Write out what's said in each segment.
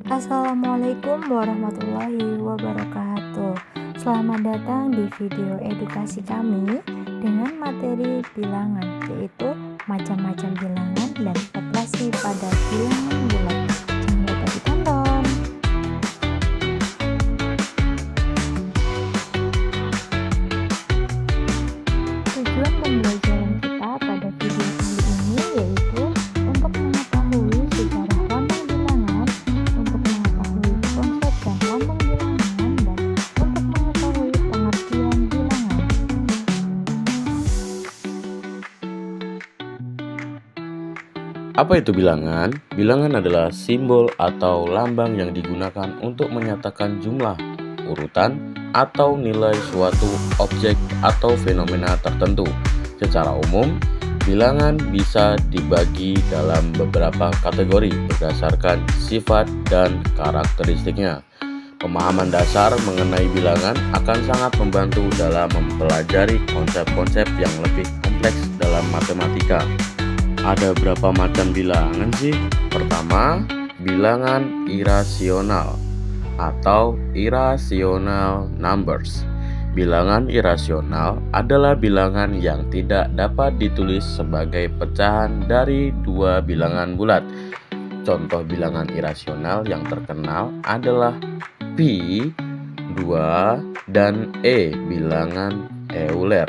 Assalamualaikum warahmatullahi wabarakatuh. Selamat datang di video edukasi kami dengan materi bilangan, yaitu macam-macam bilangan dan operasi pada bilangan bulat. Jangan lupa ditonton. Tujuan pembelajaran kita pada video kali ini yaitu untuk mengetahui sejarah lambang bilangan, untuk mengetahui konsep dan lambang bilangan, dan untuk mengetahui pengertian bilangan. Apa itu bilangan? Bilangan adalah simbol atau lambang yang digunakan untuk menyatakan jumlah, urutan, atau nilai suatu objek atau fenomena tertentu. Secara umum, bilangan bisa dibagi dalam beberapa kategori berdasarkan sifat dan karakteristiknya. Pemahaman dasar mengenai bilangan akan sangat membantu dalam mempelajari konsep-konsep yang lebih kompleks dalam matematika. Ada berapa macam bilangan sih? Pertama, bilangan irasional atau irrational numbers. Bilangan irasional adalah bilangan yang tidak dapat ditulis sebagai pecahan dari dua bilangan bulat. Contoh bilangan irasional yang terkenal adalah pi, 2, dan bilangan Euler.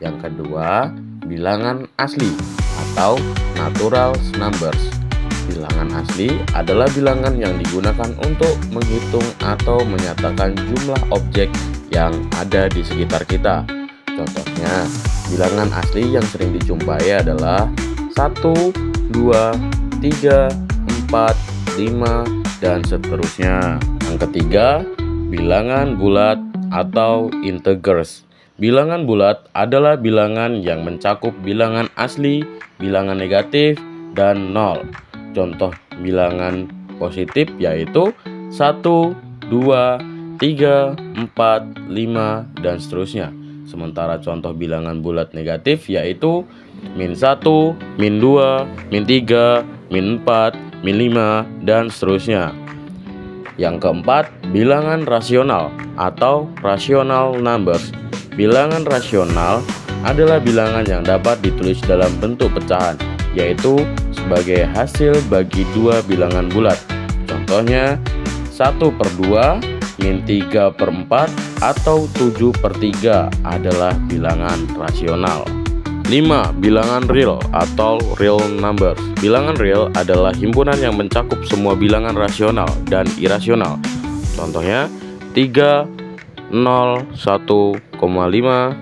Yang kedua, bilangan asli atau natural numbers. Bilangan asli adalah bilangan yang digunakan untuk menghitung atau menyatakan jumlah objek yang ada di sekitar kita. Contohnya, bilangan asli yang sering dijumpai adalah 1, 2, 3, 4, 5, dan seterusnya. Yang ketiga, bilangan bulat atau integers. Bilangan bulat adalah bilangan yang mencakup bilangan asli, bilangan negatif, dan 0. Contoh bilangan positif yaitu 1, 2, 3, 4, 5, dan seterusnya. Sementara contoh bilangan bulat negatif yaitu -1, -2, -3, -4, -5, dan seterusnya. Yang keempat, bilangan rasional atau rational numbers. Bilangan rasional adalah bilangan yang dapat ditulis dalam bentuk pecahan, yaitu sebagai hasil bagi dua bilangan bulat. Contohnya 1/2, -3/4, atau 7/3 adalah bilangan rasional. 5. Bilangan real atau real numbers. Bilangan real adalah himpunan yang mencakup semua bilangan rasional dan irasional. Contohnya 3, 0, 1,5,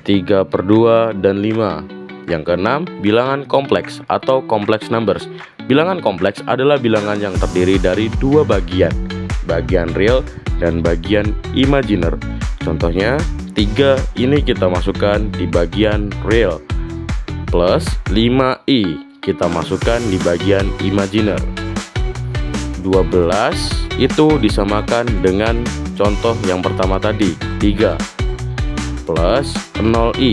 3/2, dan 5. Yang keenam, bilangan kompleks atau complex numbers. Bilangan kompleks adalah bilangan yang terdiri dari dua bagian real dan bagian imajiner. Contohnya 3 ini kita masukkan di bagian real, plus 5i kita masukkan di bagian imajiner. 12 itu disamakan dengan contoh yang pertama tadi, 3, plus 0i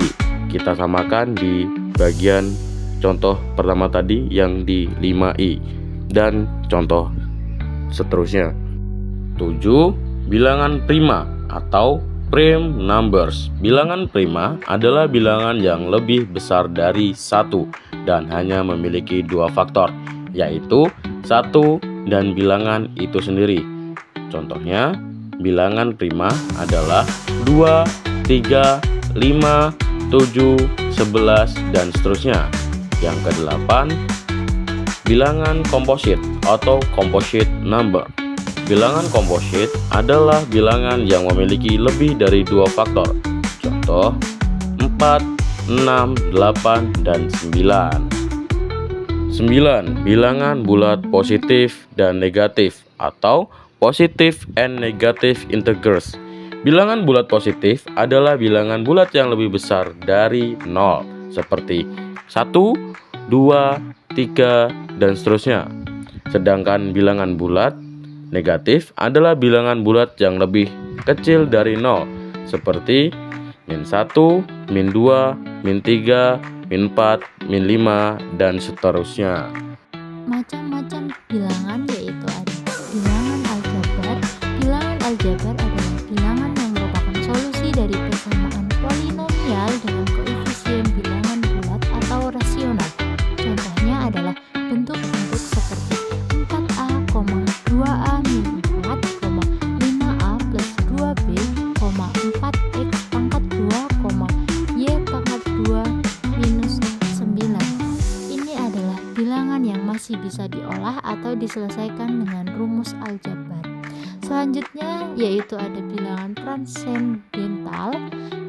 kita samakan di bagian contoh pertama tadi yang di 5i, dan contoh seterusnya. 7. Bilangan prima atau prime numbers. Bilangan prima adalah bilangan yang lebih besar dari 1 dan hanya memiliki dua faktor, yaitu 1 dan bilangan itu sendiri. Contohnya, bilangan prima adalah 2, 3, 5, 7, 11, dan seterusnya. Yang ke-8, bilangan komposit atau composite number. Bilangan komposit adalah bilangan yang memiliki lebih dari dua faktor. Contoh 4, 6, 8, dan 9. 9. Bilangan bulat positif dan negatif atau positive and negative integers. Bilangan bulat positif adalah bilangan bulat yang lebih besar dari 0, seperti 1, 2, 3, dan seterusnya. Sedangkan bilangan bulat negatif adalah bilangan bulat yang lebih kecil dari 0, seperti -1, -2, -3, -4, -5, dan seterusnya. Macam-macam bilangan yaitu ada bilangan diselesaikan dengan rumus aljabar. Selanjutnya yaitu ada bilangan transendental.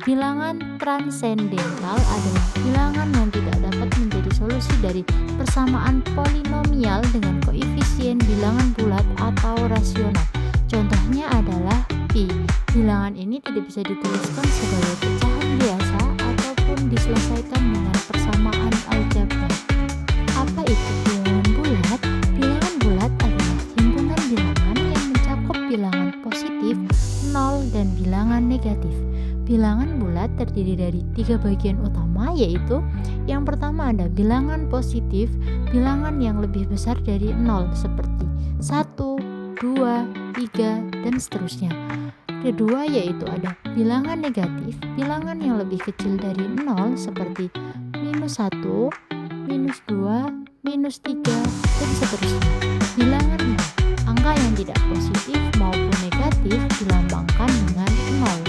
Bilangan transendental adalah bilangan yang tidak dapat menjadi solusi dari persamaan polinomial dengan koefisien bilangan bulat atau rasional. Contohnya adalah pi. Bilangan ini tidak bisa dituliskan sebagai pecahan biasa ataupun diselesaikan dengan persamaan aljabar. Apa itu bilangan bulat? Bilangan bulat adalah himpunan bilangan yang mencakup bilangan positif, 0, dan bilangan negatif. Bilangan bulat terdiri dari 3 bagian utama, yaitu yang pertama ada bilangan positif, bilangan yang lebih besar dari 0 seperti 1, 2, 3, dan seterusnya. Kedua yaitu ada bilangan negatif, bilangan yang lebih kecil dari 0 seperti -1, -2, -3, dan seterusnya. Bilangan 0, angka yang tidak positif maupun negatif dilambangkan dengan 0.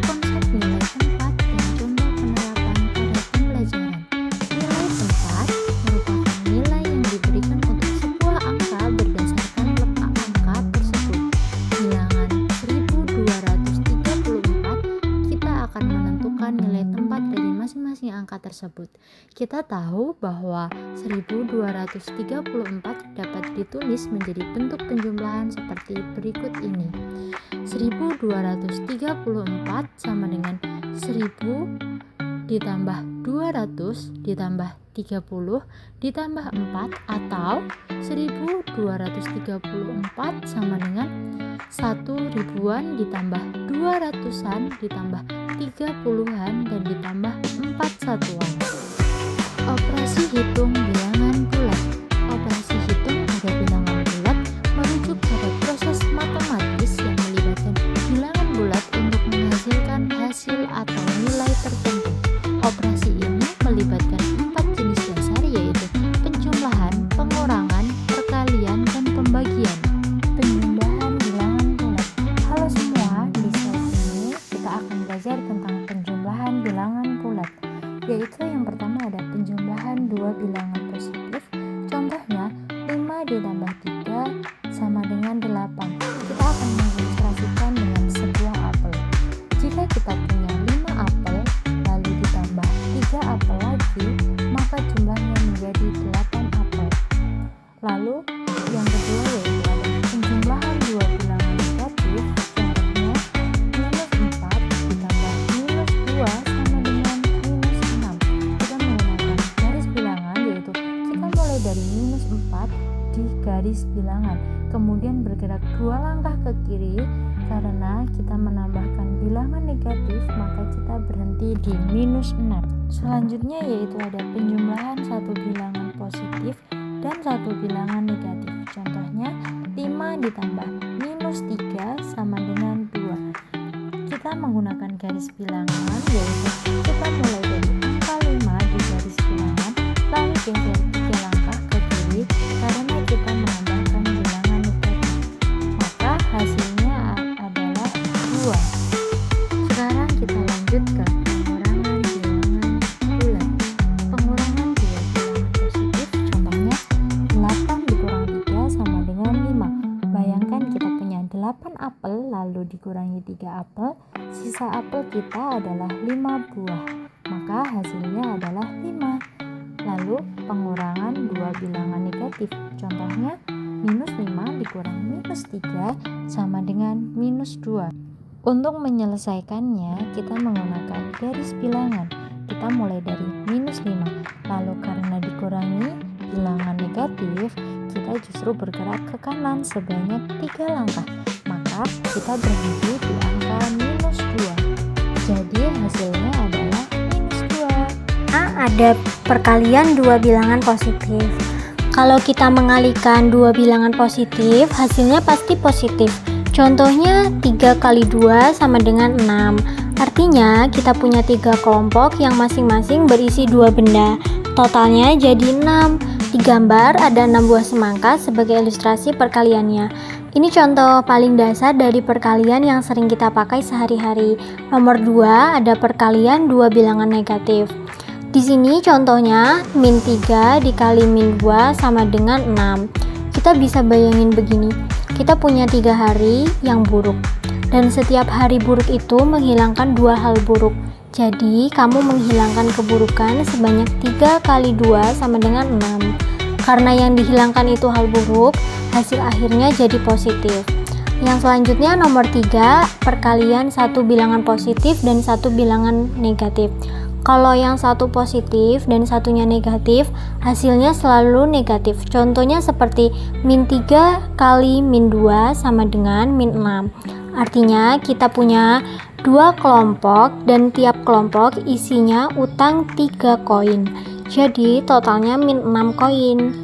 Konsep nilai tempat dan contoh penerapan pada pembelajaran. Nilai tempat merupakan nilai yang diberikan untuk sebuah angka berdasarkan letak angka tersebut. Bilangan 1234, kita akan menentukan nilai tempat dari masing-masing angka tersebut. Kita tahu bahwa 1234 dapat ditulis menjadi bentuk penjumlahan seperti berikut ini. 1234 sama dengan 1000 ditambah 200 ditambah 30 ditambah 4, atau 1234 sama dengan 1 ribuan ditambah 200-an ditambah 30-an dan ditambah 4 satuan. Operasi hitung bilangan bulat. Operasi hitung pada bilangan bulat merujuk pada proses matematis yang melibatkan bilangan bulat untuk menghasilkan hasil atau nilai tertentu. Operasi ini melibatkan 4 jenis dasar, yaitu penjumlahan, pengurangan, perkalian, dan pembagian. Penjumlahan bilangan bulat. Halo semua, di slide ini kita akan belajar tentang penjumlahan bilangan bulat, yaitu yang pertama ada penjumlahan dua bilangan positif. Contohnya 5 ditambah 3 sama dengan 8. Kita akan mengilustrasikan dengan sebuah apel. Jika kita punya 5 apel lalu ditambah 3 apel lagi, maka jumlahnya menjadi 8 apel. Lalu yang kedua yaitu ada penjumlahan dua bilangan negatif. Contohnya -4 ditambah -2 sama dengan -6. Kita menggunakan garis bilangan, yaitu kita mulai dari -4 di garis bilangan, kemudian bergerak 2 langkah ke kiri. Karena kita menambahkan bilangan negatif, maka kita berhenti di -6. Selanjutnya yaitu ada penjumlahan satu bilangan positif dan satu bilangan negatif. Contohnya 5 ditambah -3 sama dengan 2. Kita menggunakan garis bilangan, yaitu kita mulai dari angka 5 di garis bilangan, lalu geser 3 langkah ke kiri karena kita menambahkan bilangan negatif, maka hasilnya adalah 2. Sekarang kita lanjut ke pengurangan bilangan bulat. Pengurangan dua bilangan positif, contohnya 8 dikurang 3 sama dengan 5. Bayangkan kita punya 8 apel lalu dikurangi 3 apel, sisa apel kita adalah 5 buah, maka hasilnya adalah 5. Lalu pengurangan dua bilangan negatif, contohnya -5 dikurang -3 sama dengan -2. Untuk menyelesaikannya kita menggunakan garis bilangan. Kita mulai dari -5, lalu karena dikurangi bilangan negatif, kita justru bergerak ke kanan sebanyak 3 langkah, maka kita berhenti di angka -2. Jadi hasilnya adalah -2. Ada perkalian dua bilangan positif. Kalau kita mengalikan dua bilangan positif, hasilnya pasti positif. Contohnya 3 kali 2 sama dengan 6. Artinya kita punya 3 kelompok yang masing-masing berisi 2 benda. Totalnya jadi 6. Di gambar ada 6 buah semangka sebagai ilustrasi perkaliannya. Ini contoh paling dasar dari perkalian yang sering kita pakai sehari-hari. Nomor 2 ada perkalian dua bilangan negatif. Di sini contohnya -3 dikali -2 sama dengan 6. Kita bisa bayangin begini, kita punya 3 hari yang buruk, dan setiap hari buruk itu menghilangkan 2 hal buruk. Jadi, kamu menghilangkan keburukan sebanyak 3 kali 2 sama dengan 6. Karena yang dihilangkan itu hal buruk, hasil akhirnya jadi positif. Yang selanjutnya nomor 3, perkalian satu bilangan positif dan satu bilangan negatif. Kalau yang satu positif dan satunya negatif, hasilnya selalu negatif. Contohnya seperti -3 kali -2 sama dengan -6. Artinya kita punya 2 kelompok dan tiap kelompok isinya utang 3 koin. Jadi totalnya -6 koin.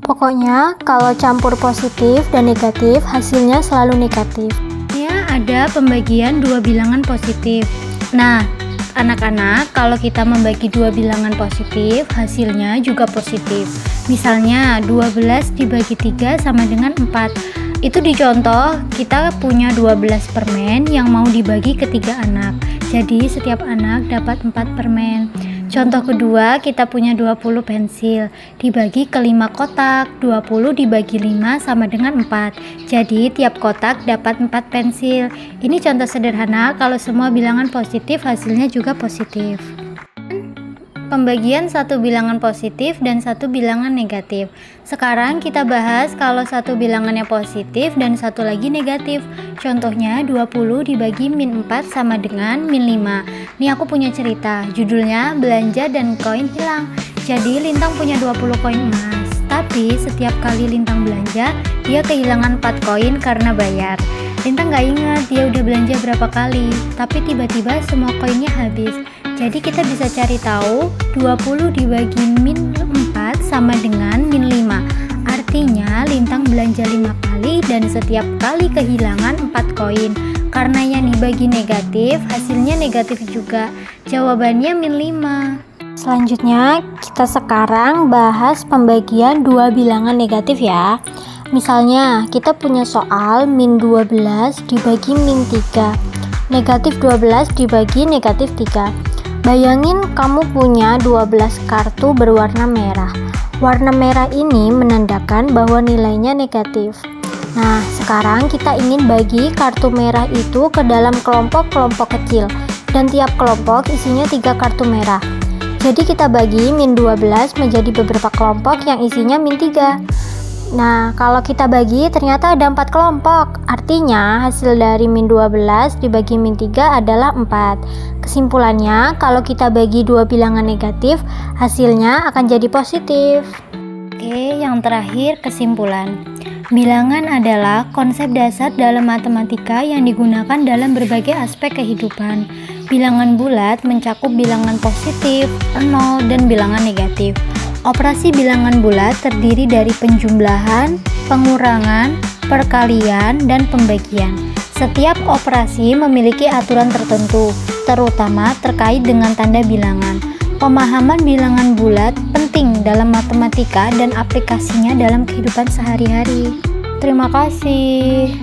Pokoknya kalau campur positif dan negatif, hasilnya selalu negatif. Ya, ada pembagian 2 bilangan positif. Nah, anak-anak, kalau kita membagi 2 bilangan positif, hasilnya juga positif. Misalnya 12 dibagi 3 sama dengan 4. Itu dicontoh, kita punya 12 permen yang mau dibagi ke 3 anak. Jadi setiap anak dapat 4 permen. Contoh kedua, kita punya 20 pensil dibagi ke 5 kotak. 20 dibagi 5 sama dengan 4. Jadi tiap kotak dapat 4 pensil. Ini contoh sederhana kalau semua bilangan positif hasilnya juga positif. Pembagian satu bilangan positif dan satu bilangan negatif. Sekarang kita bahas kalau satu bilangannya positif dan satu lagi negatif. Contohnya 20 dibagi -4 sama dengan -5. Nih aku punya cerita, judulnya belanja dan koin hilang. Jadi Lintang punya 20 koin emas. Tapi setiap kali Lintang belanja, dia kehilangan 4 koin karena bayar. Lintang gak ingat dia udah belanja berapa kali, tapi tiba-tiba semua koinnya habis. Jadi kita bisa cari tahu 20 dibagi -4 sama dengan -5. Artinya Lintang belanja 5 kali dan setiap kali kehilangan 4 koin. Karena yang dibagi negatif, hasilnya negatif juga. Jawabannya -5. Selanjutnya kita sekarang bahas pembagian 2 bilangan negatif ya. Misalnya kita punya soal -12 dibagi -3. Negatif 12 dibagi negatif 3. Bayangin kamu punya 12 kartu berwarna merah. Warna merah ini menandakan bahwa nilainya negatif. Nah, sekarang kita ingin bagi kartu merah itu ke dalam kelompok-kelompok kecil. Dan tiap kelompok isinya 3 kartu merah. Jadi kita bagi -12 menjadi beberapa kelompok yang isinya -3. Nah, kalau kita bagi ternyata ada 4 kelompok. Artinya hasil dari -12 dibagi -3 adalah 4. Kesimpulannya, kalau kita bagi 2 bilangan negatif, hasilnya akan jadi positif. Oke, yang terakhir kesimpulan. Bilangan adalah konsep dasar dalam matematika yang digunakan dalam berbagai aspek kehidupan. Bilangan bulat mencakup bilangan positif, 0, dan bilangan negatif. Operasi bilangan bulat terdiri dari penjumlahan, pengurangan, perkalian, dan pembagian. Setiap operasi memiliki aturan tertentu, terutama terkait dengan tanda bilangan. Pemahaman bilangan bulat penting dalam matematika dan aplikasinya dalam kehidupan sehari-hari. Terima kasih.